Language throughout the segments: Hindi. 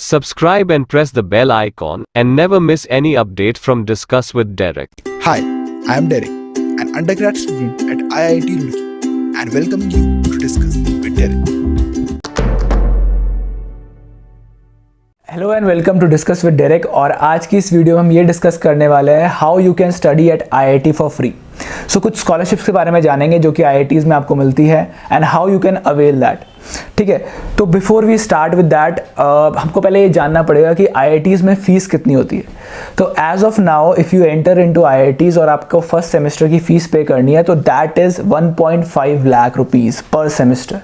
Subscribe and press the bell icon and never miss any update from Discuss with Derek. Hi, I am Derek, an undergrad student at IIT Roorkee, and welcoming you to Discuss with Derek. Hello and welcome to discuss with Derek. और आज की इस वीडियो में हम ये डिस्कस करने वाले हैं how you can study at IIT for free. So कुछ स्कॉलरशिप्स के बारे में जानेंगे जो कि आईआईटीज़ में आपको मिलती है and how you can avail that. ठीक है, तो before we start with that हमको पहले ये जानना पड़ेगा कि आईआईटीज़ में फ़ीस कितनी होती है। तो as of now if you enter into IITs और आपको फर्स्ट सेमेस्टर की फ़ीस पे करनी है तो दैट इज़ 1.5 लाख रुपीज़ पर semester,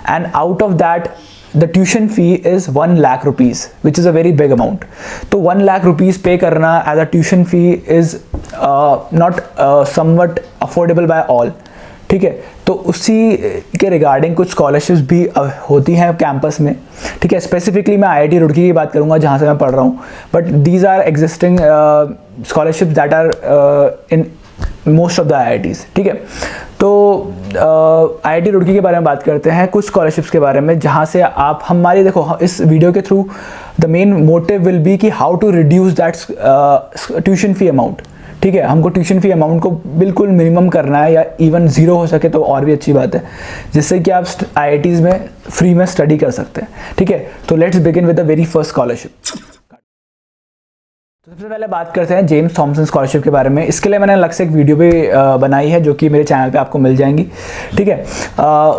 and out of that the tuition fee is 1 lakh rupees, which is a very big amount. तो 1 lakh rupees pay करना as a tuition fee is not somewhat affordable by all. ठीक है, तो उसी के रिगार्डिंग कुछ स्कॉलरशिप्स भी होती हैं कैंपस में। ठीक है, स्पेसिफिकली मैं आईआईटी रुड़की की बात करूँगा जहाँ से मैं पढ़ रहा हूँ, but these are existing scholarships that are in most of the IITs. ठीक है, तो आईआईटी रुड़की के बारे में बात करते हैं, कुछ स्कॉलरशिप्स के बारे में जहाँ से आप हमारी देखो इस वीडियो के through the main motive will be कि how to reduce that tuition fee amount. ठीक है, हमको ट्यूशन फी अमाउंट को बिल्कुल मिनिमम करना है या इवन ज़ीरो हो सके तो और भी अच्छी बात है, जिससे कि आप आईआईटीज़ में फ्री में स्टडी कर सकते हैं। ठीक है, तो let's begin with the very first scholarship. तो सबसे पहले बात करते हैं जेम्स थॉमसन स्कॉलरशिप के बारे में। इसके लिए मैंने अलग से एक वीडियो भी बनाई है जो कि मेरे चैनल पे आपको मिल जाएंगी। ठीक है,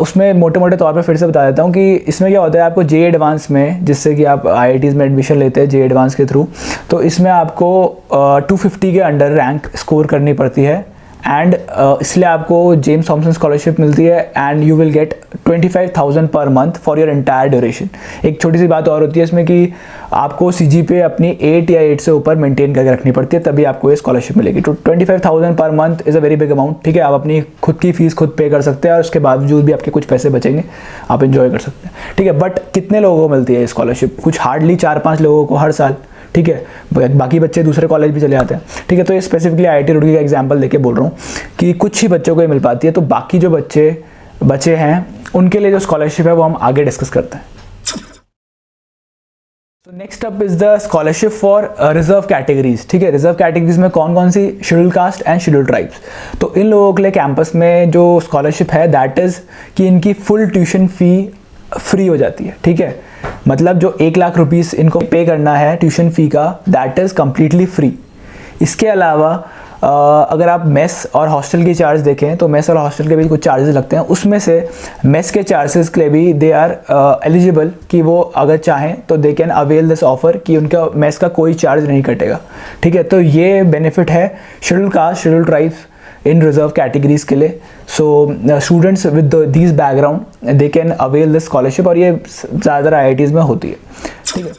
उसमें मोटे मोटे तौर पे फिर से बता देता हूँ कि इसमें क्या होता है, आपको जे एडवांस में, जिससे कि आप आईआईटीज़ में एडमिशन लेते हैं जे एडवांस के थ्रू, तो इसमें आपको 250 के अंडर रैंक स्कोर करनी पड़ती है एंड इसलिए आपको जेम्स थॉमसन स्कॉलरशिप मिलती है and you will gate 25,000 per month for your entire duration. एक छोटी सी बात और होती है इसमें कि आपको सीजीपीए अपनी 8 या 8 से ऊपर मेंटेन करके रखनी पड़ती है, तभी आपको ये स्कॉलरशिप मिलेगी। तो 25,000 per month is a very big amount. ठीक है, आप अपनी खुद की फीस खुद पे कर सकते हैं और उसके बावजूद भी आपके कुछ पैसे बचेंगे, आप इन्जॉय कर सकते हैं। ठीक है, बट कितने लोगों को मिलती है ये स्कॉलरशिप? कुछ हार्डली 4-5 लोगों को हर साल। ठीक है, बाकी बच्चे दूसरे कॉलेज भी चले जाते हैं। ठीक है, तो ये स्पेसिफिकली आईआईटी रुड़की का एग्जांपल देके बोल रहा हूँ कि कुछ ही बच्चों को ये मिल पाती है, तो बाकी जो बच्चे बचे हैं उनके लिए जो स्कॉलरशिप है वो हम आगे डिस्कस करते हैं। तो next up is the scholarship for reserve categories. ठीक है, रिजर्व कैटेगरीज में कौन कौन सी? Schedule caste and schedule tribes. तो इन लोगों के लिए कैंपस में जो स्कॉलरशिप है दैट इज़ कि इनकी फुल ट्यूशन फ़ी फ्री हो जाती है। ठीक है, मतलब जो 1 लाख रुपीज़ इनको पे करना है ट्यूशन फ़ी का, दैट इज़ कम्प्लीटली फ्री। इसके अलावा अगर आप मेस और हॉस्टल के चार्ज देखें तो मेस और हॉस्टल के भी कुछ चार्जेस लगते हैं, उसमें से मेस के चार्जेस के लिए भी दे आर एलिजिबल कि वो अगर चाहें तो they can avail this offer कि उनका मेस का कोई चार्ज नहीं कटेगा। ठीक है, तो ये बेनिफिट है schedule caste, schedule tribes in reserve categories के लिए। So students with these background they can avail this scholarship और ये ज़्यादातर आईआईटीज़ में होती है। ठीक है,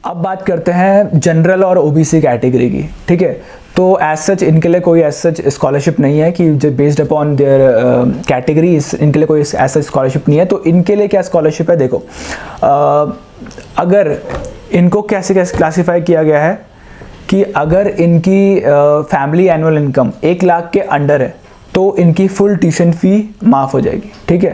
अब बात करते हैं जनरल और ओबीसी कैटेगरी की। ठीक है, तो एज सच इनके लिए कोई एज सच स्कॉलरशिप नहीं है कि जो बेस्ड अपॉन देयर कैटेगरी, इनके लिए कोई एज सच स्कॉलरशिप नहीं है। तो इनके लिए क्या स्कॉलरशिप है? देखो अगर इनको कैसे कैसे क्लासीफाई किया गया है कि अगर इनकी फैमिली एनुअल इनकम 1 लाख के अंडर है तो इनकी फुल ट्यूशन फ़ी माफ़ हो जाएगी। ठीक है,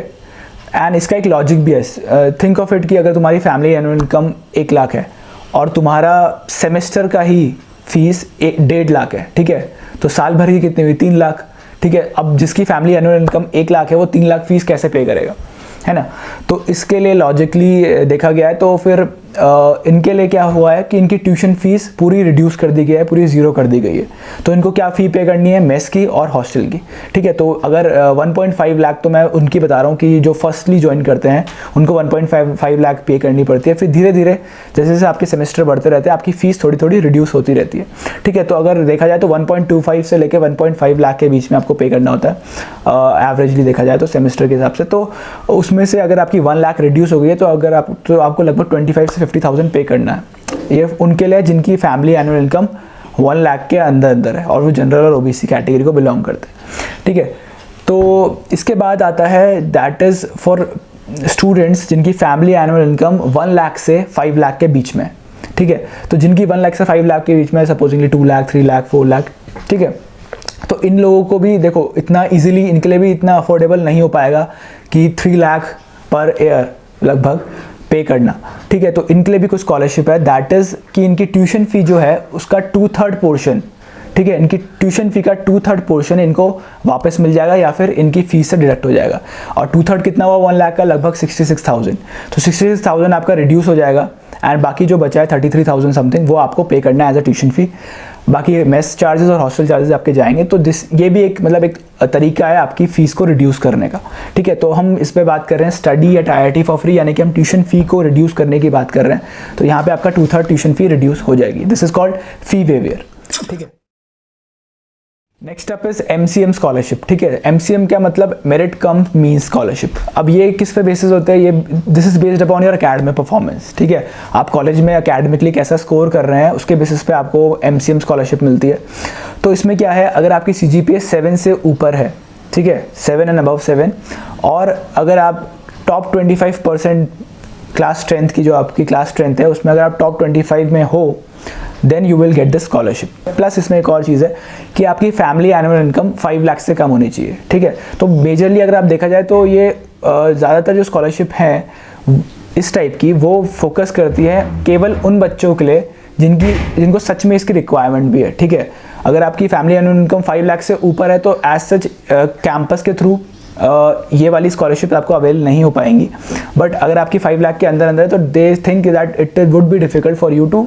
एंड इसका एक लॉजिक भी है। थिंक ऑफ इट कि अगर तुम्हारी फैमिली एनुअल इनकम 1 लाख है और तुम्हारा सेमेस्टर का ही फीस 1.5 लाख है। ठीक है, तो साल भर की कितनी हुई? 3 लाख। ठीक है, अब जिसकी फैमिली एनुअल इनकम 1 लाख है वो 3 लाख फीस कैसे पे करेगा, है ना? तो इसके लिए लॉजिकली देखा गया है तो फिर इनके लिए क्या हुआ है कि इनकी ट्यूशन फीस पूरी रिड्यूस कर दी गई है, पूरी ज़ीरो कर दी गई है। तो इनको क्या फ़ी पे करनी है? मेस की और हॉस्टल की। ठीक है, तो अगर 1.5 लाख तो मैं उनकी बता रहा हूँ कि जो फर्स्टली ज्वाइन करते हैं उनको 1.5 लाख पे करनी पड़ती है। फिर धीरे धीरे जैसे जैसे आपके सेमेस्टर बढ़ते रहते हैं आपकी फ़ीस थोड़ी थोड़ी रिड्यूस होती रहती है। ठीक है, तो अगर देखा जाए तो 1.25 से लेकर 1.5 लाख के बीच में आपको पे करना होता है एवरेजली देखा जाए तो सेमेस्टर के हिसाब से। तो उसमें से अगर आपकी 1 लाख रिड्यूस हो गई है तो आपको लगभग 25 से 50,000 पे करना है। ये उनके लिए जिनकी फैमिली एनुअल इनकम 1 लाख के अंदर है और वो जनरल और ओबीसी कैटेगरी को बिलोंग करते हैं। ठीक है, तो इसके बाद आता है दैट इज़ फॉर स्टूडेंट्स जिनकी फैमिली एनुअल इनकम 1 लाख से 5 लाख के बीच में। ठीक है, तो जिनकी 1 लाख से 5 लाख के बीच में सपोजिंगली 2 लाख, 3 लाख, 4 लाख। ठीक है, तो इन लोगों को भी देखो इतना इजीली इनके लिए भी इतना अफोर्डेबल नहीं हो पाएगा कि 3 लाख पर ईयर लगभग पे करना, ठीक है। तो इनके लिए भी कुछ स्कॉलरशिप है, दैट इज़ कि इनकी ट्यूशन फ़ी जो है उसका 2/3 पोर्शन, ठीक है, इनकी ट्यूशन फ़ी का 2/3 पोर्शन इनको वापस मिल जाएगा या फिर इनकी फ़ीस से डिडक्ट हो जाएगा। और 2/3 कितना हुआ, 1 लाख का लगभग 66,000। तो 66,000 आपका रिड्यूस हो जाएगा एंड बाकी जो बचा है 33,000 समथिंग वो आपको पे करना है एज अ ट्यूशन फ़ी। बाकी मेस चार्जेस और हॉस्टल चार्जेस आपके जाएंगे। तो ये भी एक मतलब एक तरीका है आपकी फ़ीस को रिड्यूस करने का, ठीक है। तो हम इस पे बात कर रहे हैं study eight IIT for free, यानी कि हम ट्यूशन फ़ी को रिड्यूस करने की बात कर रहे हैं। तो यहाँ पे आपका 2/3 ट्यूशन फ़ी रिड्यूस हो जाएगी। This is called fee waiver, ठीक है। Next up is MCM scholarship, ठीक है। MCM क्या मतलब, मेरिट कम मींस स्कॉलरशिप। अब ये किस पे बेसिस होता है, ये this is based upon your academic performance, ठीक है। आप कॉलेज में एकेडमिकली कैसा स्कोर कर रहे हैं उसके बेसिस पे आपको MCM स्कॉलरशिप मिलती है। तो इसमें क्या है, अगर आपकी CGPA 7 से ऊपर है, ठीक है, 7 एंड अबव 7, और अगर आप टॉप 25% क्लास स्ट्रेंथ की जो आपकी क्लास स्ट्रेंथ है उसमें अगर आप टॉप 25 में हो, then you will get the scholarship. Plus इसमें एक और चीज़ है कि आपकी फैमिली एनुअल इनकम 5 लाख से कम होनी चाहिए, ठीक है। तो मेजरली अगर आप देखा जाए तो ये ज़्यादातर जो स्कॉलरशिप है इस टाइप की वो फोकस करती है केवल उन बच्चों के लिए जिनको सच में इसकी रिक्वायरमेंट भी है, ठीक है। अगर आपकी फैमिली एनुअल इनकम 5 लाख से ऊपर है तो एज सच कैंपस के थ्रू ये वाली स्कॉलरशिप आपको अवेल नहीं हो पाएंगी। बट अगर आपकी 5 लाख के अंदर अंदर है तो they think that it would be difficult for you to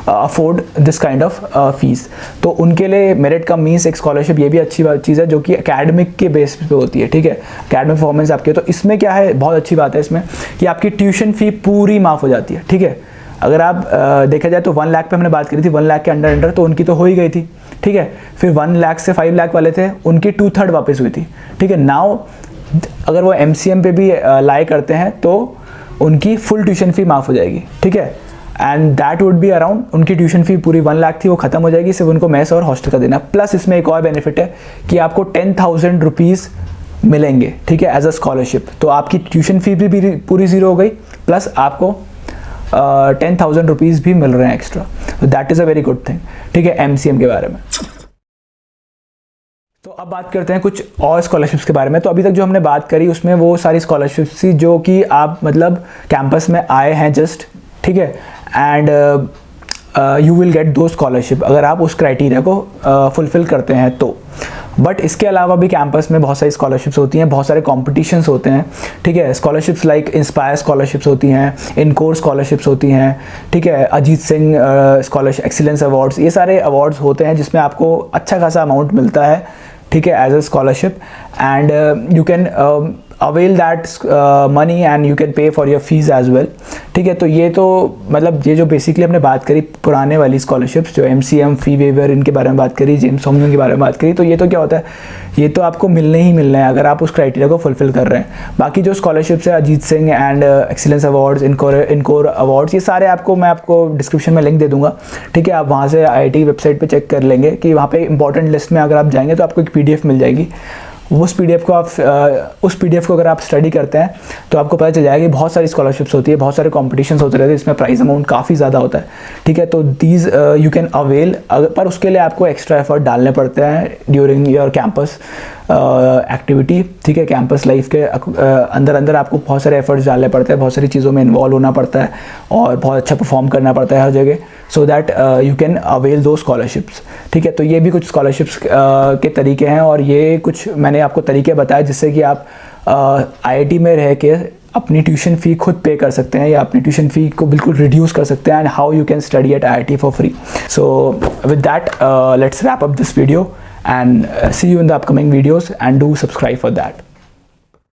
afford this kind of fees. तो उनके लिए मेरिट कम मीन्स एक स्कॉलरशिप ये भी अच्छी चीज़ है जो कि एकेडमिक के बेस पे होती है, ठीक है। एकेडमिक परफॉर्मेंस आपके, तो इसमें क्या है, बहुत अच्छी बात है इसमें कि आपकी ट्यूशन फ़ी पूरी माफ़ हो जाती है, ठीक है। अगर आप देखा जाए तो 1 लाख पे हमने बात करी थी, 1 लाख के अंडर तो उनकी तो हो ही गई थी, ठीक है। फिर 1 लाख से 5 लाख वाले थे उनकी 2/3 वापस हुई थी, ठीक है। नाउ अगर वो MCM पे भी लाई करते हैं तो उनकी फुल ट्यूशन फ़ी माफ़ हो जाएगी, ठीक है। And that would be around, उनकी ट्यूशन फ़ी पूरी 1 लाख थी वो ख़त्म हो जाएगी, सिर्फ उनको मेस और हॉस्टल का देना। प्लस इसमें एक और बेनिफिट है कि आपको 10,000 रुपीज़ मिलेंगे, ठीक है, एज अ स्कॉलरशिप। तो आपकी ट्यूशन फ़ी भी पूरी ज़ीरो हो गई, प्लस आपको 10,000 रुपीज़ भी मिल रहे हैं एक्स्ट्रा। तो that is a very good thing, ठीक है, MCM के बारे में। तो अब बात करते हैं कुछ और स्कॉलरशिप्स के बारे में। तो अभी तक जो हमने बात करी उसमें वो सारी स्कॉलरशिप्स थी जो कि आप मतलब कैंपस में आए हैं जस्ट, ठीक है, एंड यू विल गेट दो स्कॉलरशिप अगर आप उस क्राइटेरिया को फुलफिल करते हैं तो। बट इसके अलावा भी कैंपस में बहुत सारी स्कॉलरशिप्स होती हैं, बहुत सारे कॉम्पिटिशन्स होते हैं, ठीक है। स्कॉलरशिप्स लाइक इंस्पायर स्कॉलरशिप्स होती हैं, इनकोर स्कॉलरशिप्स होती हैं, ठीक है, Ajit Singh scholarship excellence awards, ये सारे अवार्ड्स होते हैं जिसमें आपको अच्छा खासा अमाउंट मिलता है, ठीक है, as a scholarship. And you can avail that money and you can pay for your fees as well, ठीक है। तो ये तो मतलब ये जो बेसिकली हमने बात करी पुराने वाली स्कॉलरशिप्स जो MCM फी वेवर इनके बारे में बात करी, जेम्स होमलन के बारे में बात करी, तो ये तो क्या होता है, ये तो आपको मिलने ही मिलना है अगर आप उस क्राइटेरिया को फुलफिल कर रहे हैं। बाकी जो स्कॉलरशिप्स है Ajit Singh and excellence awards, encore awards, ये सारे आपको मैं आपको डिस्क्रिप्शन में लिंक दे दूंगा, ठीक है। आप वहाँ से IIT वेबसाइट पर चेक कर लेंगे कि वहाँ पे इंपॉर्टेंट लिस्ट में अगर आप जाएंगे तो आपको एक PDF मिल जाएगी। उस PDF को अगर आप स्टडी करते हैं तो आपको पता चल जाएगा कि बहुत सारी स्कॉलरशिप्स होती है, बहुत सारे कॉम्पिटिशन्स होते रहते हैं, इसमें प्राइस अमाउंट काफ़ी ज़्यादा होता है, ठीक है। तो दीज यू कैन अवेल, पर उसके लिए आपको एक्स्ट्रा एफर्ट डालने पड़ते हैं ड्यूरिंग योर कैंपस एक्टिविटी, ठीक है। कैंपस लाइफ के अंदर आपको बहुत सारे एफर्ट्स डालने पड़ते हैं, बहुत सारी चीज़ों में इन्वॉल्व होना पड़ता है और बहुत अच्छा परफॉर्म करना पड़ता है हर जगह, so that you can avail दो स्कॉलरशिप्स, ठीक है। तो ये भी कुछ स्कॉलरशिप्स के तरीके हैं और ये कुछ मैंने आपको तरीके बताए जिससे कि आप IIT में रह के अपनी ट्यूशन फ़ी खुद पे कर सकते हैं या अपनी ट्यूशन फ़ी को बिल्कुल रिड्यूस कर सकते हैं, and how you can study eight IIT for free. So with that let's wrap up this video and see you in the upcoming videos, and do subscribe for that.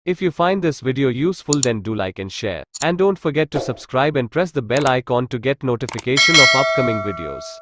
If you find this video useful, then do like and share, and don't forget to subscribe and press the bell icon to get notification of upcoming videos.